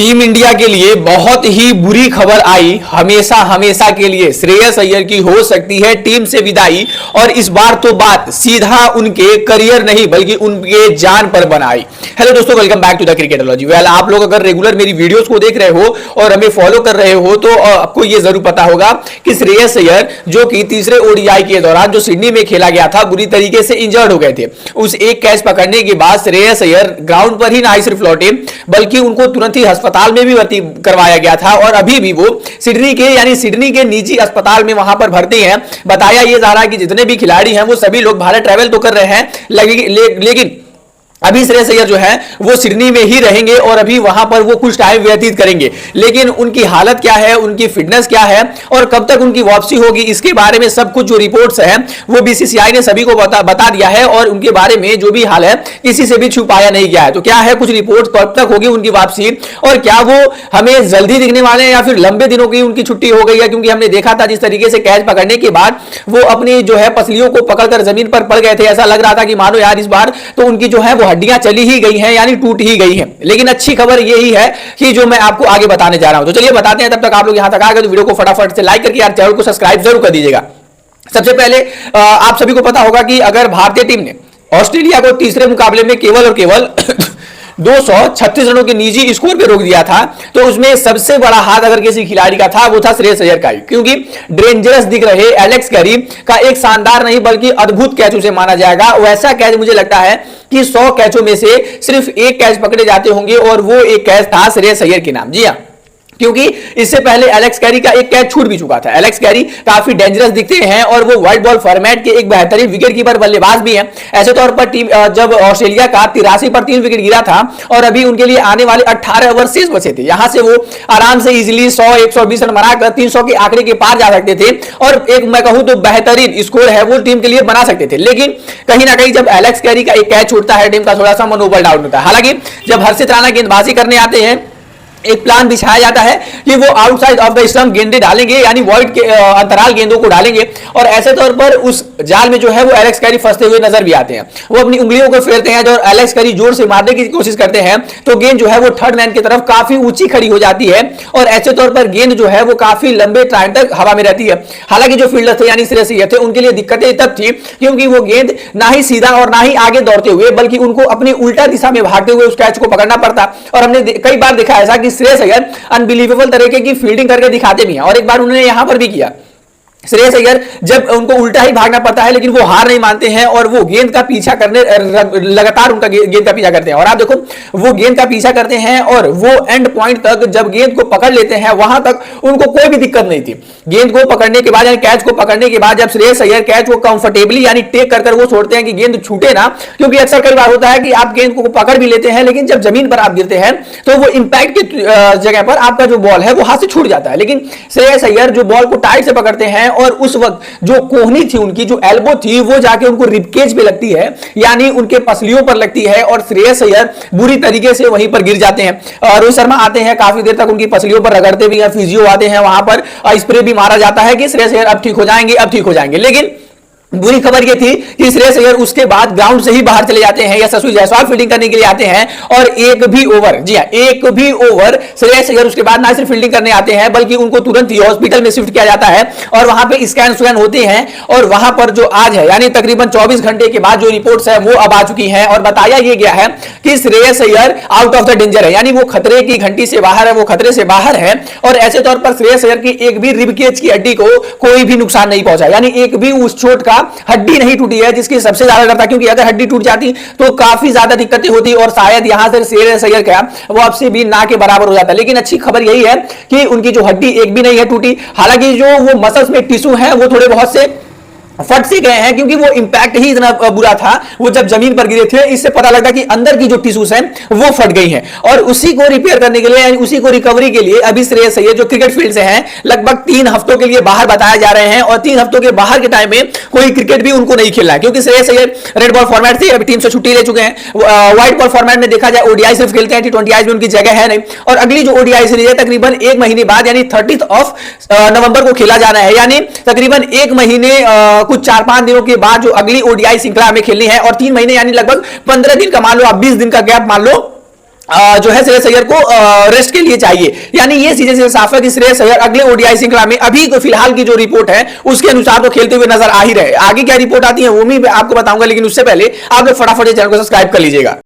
Team India के लिए बहुत ही बुरी खबर आई। हमेशा हमेशा के लिए श्रेयस अय्यर की हो सकती है टीम से विदाई, और इस बार तो बात सीधा उनके करियर नहीं बल्कि उनके जान पर बनाई। हेलो दोस्तों, welcome back to the cricketology. Well, आप लोग अगर रेगुलर मेरी वीडियोस को देख रहे हो और हमें फॉलो कर रहे हो तो आपको यह जरूर पता होगा कि श्रेयस अय्यर जो कि तीसरे ओडीआई के दौरान जो सिडनी में खेला गया था, बुरी तरीके से इंजर्ड हो गए थे। उस एक कैच पकड़ने के बाद श्रेयस अय्यर ग्राउंड पर ही ना ही सिर्फ लौटे बल्कि उनको तुरंत ही अस्पताल में भी भर्ती करवाया गया था, और अभी भी वो सिडनी के निजी अस्पताल में वहां पर भर्ती हैं। बताया यह जा रहा है कि जितने भी खिलाड़ी हैं वो सभी लोग भारत ट्रैवल तो कर रहे हैं, लेकिन अभी श्रेयस अय्यर जो है वो सिडनी में ही रहेंगे और अभी वहां पर वो कुछ टाइम व्यतीत करेंगे। लेकिन उनकी हालत क्या है, उनकी फिटनेस क्या है और कब तक उनकी वापसी होगी, इसके बारे में सब कुछ जो रिपोर्ट्स हैं वो बीसीसीआई ने सभी को बता दिया है, और उनके बारे में जो भी हाल है किसी से भी छुपाया नहीं गया है। तो क्या है कुछ रिपोर्ट, कब तक होगी उनकी वापसी, और क्या वो हमें जल्दी दिखने वाले हैं या फिर लंबे दिनों की उनकी छुट्टी हो गई है। क्योंकि हमने देखा था जिस तरीके से कैच पकड़ने के बाद वो अपनी जो है पसलियों को पकड़कर जमीन पर पड़ गए थे, ऐसा लग रहा था कि मानो यार इस बार तो उनकी जो है वो हड्डियां चली ही गई हैं, यानी टूट ही गई हैं। लेकिन अच्छी खबर यही है कि जो मैं आपको आगे बताने जा रहा हूं, तो चलिए बताते हैं। तब तक आप लोग यहां तक आ गए तो वीडियो को फटाफट से लाइक करके यार चैनल को सब्सक्राइब जरूर कर दीजिएगा। सबसे पहले आप सभी को पता होगा कि अगर भारतीय टीम ने ऑस्ट्रेलिया को तीसरे मुकाबले में केवल और केवल 236 रनों के निजी स्कोर पे रोक दिया था, तो उसमें सबसे बड़ा हाथ अगर किसी खिलाड़ी का था वो था श्रेयस अय्यर का ही। क्योंकि डेंजरस दिख रहे एलेक्स कैरी का एक शानदार नहीं बल्कि अद्भुत कैच उसे माना जाएगा। वैसा कैच मुझे लगता है कि 100 कैचों में से सिर्फ एक कैच पकड़े जाते होंगे, और वो एक कैच था श्रेयस अय्यर के नाम। जी हां, क्योंकि इससे पहले एलेक्स कैरी का एक कैच छूट भी चुका था। एलेक्स कैरी काफी डेंजरस दिखते हैं और वो व्हाइट बॉल फॉर्मेट के एक बेहतरीन विकेट कीपर बल्लेबाज भी हैं। ऐसे तौर पर टीम जब ऑस्ट्रेलिया का 83 पर 3 विकेट गिरा था और अभी उनके लिए आने वाले 18 ओवर शेष बचे थे, यहां से वो आराम से इजीली 100-120 रन बनाकर 300 के आंकड़े के पार जा सकते थे, और एक मैं कहूं तो बेहतरीन स्कोर है वो टीम के लिए बना सकते थे। लेकिन कहीं ना कहीं जब एलेक्स कैरी का एक कैच छूटता है, टीम का थोड़ा सा मनोबल डाउन होता है। हालांकि जब हर्षित राणा गेंदबाजी करने आते हैं, एक प्लान बिछाया जाता है कि वो आउटसाइड ऑफ द स्टंप गेंदे डालेंगे, यानी वॉइड के अंतराल गेंदों को डालेंगे, और ऐसे तौर पर उस जाल में जो है वो एलेक्स कैरी फंसते हुए नजर भी आते हैं। वो अपनी उंगलियों को फेरते हैं, जब एलेक्स कैरी जोर से मारने की कोशिश करते हैं तो गेंद जो है वो थर्ड मैन की तरफ काफी ऊंची खड़ी हो जाती है, और ऐसे तौर पर गेंद जो है वो काफी लंबे टाइम तक हवा में रहती है। हालांकि जो फील्डर थे यानी श्रेयस अय्यर थे, उनके लिए दिक्कतें तब थी क्योंकि वो गेंद ना ही सीधा और ना ही आगे दौड़ते हुए बल्कि उनको अपनी उल्टा दिशा में भागते हुए उस कैच को पकड़ना पड़ता। और हमने कई बार देखा ऐसा कि श्रेयस अय्यर अनबिलीवेबल तरीके की फील्डिंग करके दिखाते भी हैं, और एक बार उन्होंने यहां पर भी किया। श्रेयस अय्यर जब उनको उल्टा ही भागना पड़ता है, लेकिन वो हार नहीं मानते हैं और वो गेंद का पीछा करने लगातार उनका गेंद का पीछा करते हैं। और आप देखो वो गेंद का पीछा करते हैं और वो एंड पॉइंट तक जब गेंद को पकड़ लेते हैं वहां तक उनको कोई भी दिक्कत नहीं थी। गेंद को पकड़ने के बाद यानी कैच को पकड़ने के बाद जब श्रेयस अय्यर कैच को कंफर्टेबली यानी टेक कर वो छोड़ते हैं कि गेंद छूटे ना, क्योंकि अक्सर कई बार होता है कि आप गेंद को पकड़ भी लेते हैं लेकिन जब जमीन पर आप गिरते हैं तो वो इंपैक्ट की जगह पर आपका जो बॉल है वो हाथ से छूट जाता है। लेकिन श्रेयस अय्यर जो बॉल को टाइट से पकड़ते हैं और उस वक्त जो कोहनी थी उनकी, जो एल्बो थी, वो जाके उनको रिबकेज पे लगती है, यानी उनके पसलियों पर लगती है, और श्रेयस अय्यर बुरी तरीके से वहीं पर गिर जाते हैं। रोहित शर्मा आते हैं, काफी देर तक उनकी पसलियों पर रगड़ते भी हैं, फिजियो आते हैं, वहां पर स्प्रे भी मारा जाता है कि श्रेयस अय्यर अब ठीक हो जाएंगे, अब ठीक हो जाएंगे। लेकिन बुरी खबर यह थी कि श्रेयस अय्यर उसके बाद ग्राउंड से ही बाहर चले जाते हैं, या यशस्वी जायसवाल फील्डिंग करने के लिए आते हैं, और एक भी ओवर, जी हां, एक भी ओवर श्रेयस अय्यर उसके बाद ना सिर्फ फील्डिंग करने आते हैं बल्कि उनको तुरंत ही हॉस्पिटल में शिफ्ट किया जाता है, और वहां पे स्कैन होते हैं। और वहां पर जो आज है यानी तकरीबन 24 घंटे के बाद जो रिपोर्ट्स है वो अब आ चुकी हैं, और बताया यह गया है कि Shreyas Iyer out of the danger है, यानी वो खतरे की घंटी से बाहर है, वो खतरे से बाहर है। और ऐसे तौर पर श्रेयस अय्यर की एक भी रिबकेज की हड्डी को कोई भी नुकसान नहीं पहुंचा, यानी एक भी उस चोट का हड्डी नहीं टूटी है, जिसकी सबसे ज्यादा डर था। क्योंकि अगर हड्डी टूट जाती तो काफी ज्यादा दिक्कतें होती और शायद यहां से श्रेयस अय्यर का वो अब से भी ना के बराबर हो जाता। लेकिन अच्छी खबर यही है कि उनकी जो हड्डी एक भी नहीं है टूटी। हालांकि जो वो मसल्स में टिश्यू है वो थोड़े बहुत से फट से गए हैं, क्योंकि वो इंपैक्ट ही इतना बुरा था, वो जब जमीन पर गिरे थे, इससे पता लगता कि अंदर की जो टिश्यूज हैं वो फट गई हैं, और उसी को रिपेयर करने के लिए, उसी को रिकवरी के लिए अभी श्रेयस अय्यर जो क्रिकेट फील्ड से हैं लगभग 3 हफ्तों के लिए बाहर बताया जा रहे हैं, और 3 हफ्तों के बाहर के टाइम में कोई क्रिकेट भी उनको नहीं खेलना है। क्योंकि Shreyas Iyer red ball format से अभी टीम से छुट्टी ले चुके हैं। व्हाइट बॉल फॉर्मेट में देखा जाए ओडीआई सिर्फ खेलते हैं, टी20 में उनकी जगह है नहीं, और अगली जो ओडीआई सीरीज है तकरीबन 1 महीने बाद यानी 30 नवंबर को खेला जाना है, यानी तकरीबन 1 महीने कुछ 4-5 दिनों के बाद जो अगली ओडीआई श्रृंखला हमें खेलनी है, और 3 महीने यानी लगभग 15 दिन का मान लो, आप 20 दिन का गैप मान लो जो है श्रेयस अय्यर को रेस्ट के लिए चाहिए। यानी ये सीधे साफ है कि श्रेयस अय्यर अगले ओडीआई श्रृंखला में अभी तो फिलहाल की जो रिपोर्ट है उसके अनुसार तो खेलते हुए नजर आ ही रहे। आगे क्या रिपोर्ट आती है वो भी आपको बताऊंगा, लेकिन उससे पहले आप फटाफट चैनल को सब्सक्राइब कर लीजिएगा।